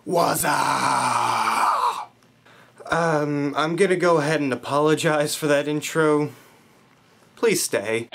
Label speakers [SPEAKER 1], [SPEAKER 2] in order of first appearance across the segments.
[SPEAKER 1] Wazza! I'm gonna go ahead and apologize for that intro. Please stay.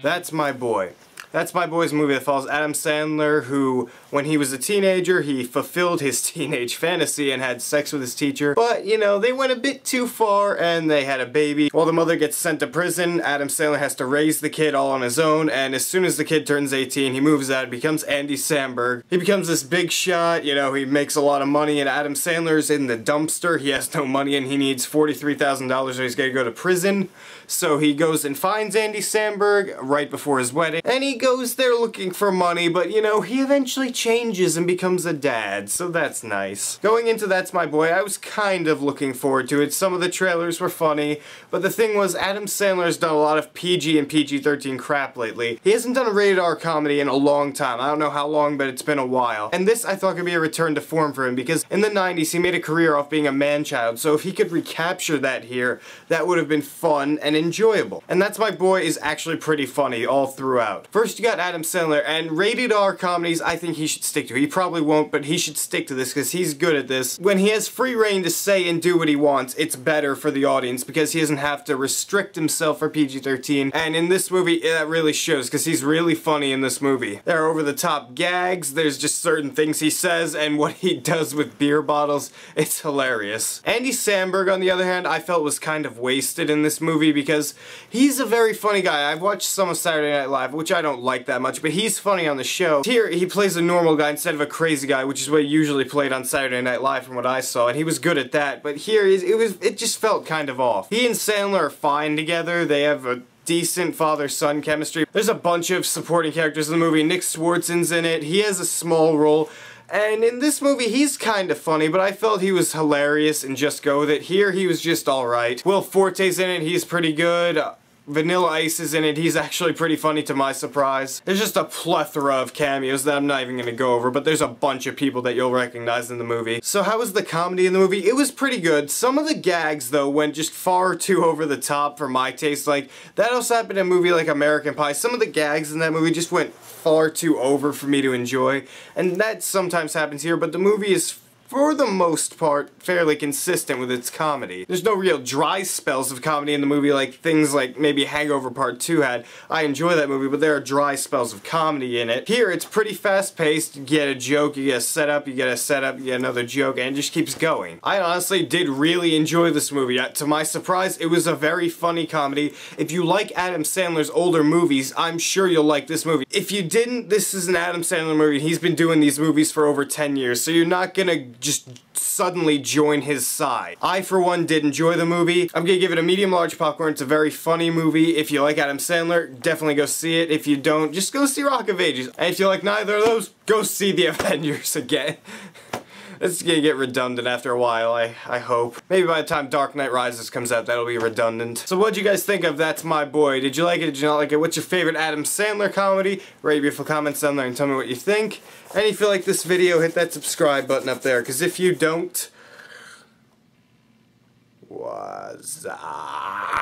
[SPEAKER 1] That's My Boy. That's My Boy's movie that follows Adam Sandler, who, when he was a teenager, he fulfilled his teenage fantasy and had sex with his teacher. But, you know, they went a bit too far and they had a baby. While the mother gets sent to prison, Adam Sandler has to raise the kid all on his own, and as soon as the kid turns 18, he moves out and becomes Andy Samberg. He becomes this big shot, you know, he makes a lot of money, and Adam Sandler's in the dumpster. He has no money and he needs $43,000 or he's gonna go to prison. So he goes and finds Andy Samberg right before his wedding, and he goes there looking for money, but you know, he eventually changes and becomes a dad, so that's nice. Going into That's My Boy, I was kind of looking forward to it. Some of the trailers were funny, but the thing was, Adam Sandler's done a lot of PG and PG-13 crap lately. He hasn't done a rated R comedy in a long time. I don't know how long, but it's been a while. And this I thought could be a return to form for him, because in the 90s he made a career off being a man-child, so if he could recapture that here, that would have been fun and enjoyable. And That's My Boy is actually pretty funny all throughout. First you got Adam Sandler, and rated R comedies I think he should stick to. He probably won't, but he should stick to this because he's good at this. When he has free reign to say and do what he wants, it's better for the audience because he doesn't have to restrict himself for PG-13, and in this movie that really shows because he's really funny in this movie. There are over-the-top gags, there's just certain things he says, and what he does with beer bottles, it's hilarious. Andy Samberg, on the other hand, I felt was kind of wasted in this movie because he's a very funny guy. I've watched some of Saturday Night Live, which I don't like that much, but he's funny on the show. Here, he plays a normal guy instead of a crazy guy, which is what he usually played on Saturday Night Live from what I saw, and he was good at that, but here, it just felt kind of off. He and Sandler are fine together, they have a decent father-son chemistry. There's a bunch of supporting characters in the movie. Nick Swartzen's in it, he has a small role. And in this movie, he's kind of funny, but I felt he was hilarious and Just Go With It. Here, he was just alright. Will Forte's in it, he's pretty good. Vanilla Ice is in it, he's actually pretty funny to my surprise. There's just a plethora of cameos that I'm not even gonna go over, but there's a bunch of people that you'll recognize in the movie. So how was the comedy in the movie? It was pretty good. Some of the gags, though, went just far too over the top for my taste. Like, that also happened in a movie like American Pie. Some of the gags in that movie just went far too over for me to enjoy, and that sometimes happens here, but the movie is for the most part, fairly consistent with its comedy. There's no real dry spells of comedy in the movie like things like maybe Hangover Part 2 had. I enjoy that movie, but there are dry spells of comedy in it. Here, it's pretty fast-paced. You get a joke, you get a setup, you get a setup, you get another joke, and it just keeps going. I honestly did really enjoy this movie. To my surprise, it was a very funny comedy. If you like Adam Sandler's older movies, I'm sure you'll like this movie. If you didn't, this is an Adam Sandler movie. He's been doing these movies for over 10 years, so you're not gonna just suddenly join his side. I, for one, did enjoy the movie. I'm gonna give it a medium-large popcorn. It's a very funny movie. If you like Adam Sandler, definitely go see it. If you don't, just go see Rock of Ages. And if you like neither of those, go see The Avengers again. It's gonna get redundant after a while, I hope. Maybe by the time Dark Knight Rises comes out, that'll be redundant. So what'd you guys think of That's My Boy? Did you like it? Did you not like it? What's your favorite Adam Sandler comedy? Write beautiful comments down there and tell me what you think. And if you like this video, hit that subscribe button up there, because if you don't... What's up?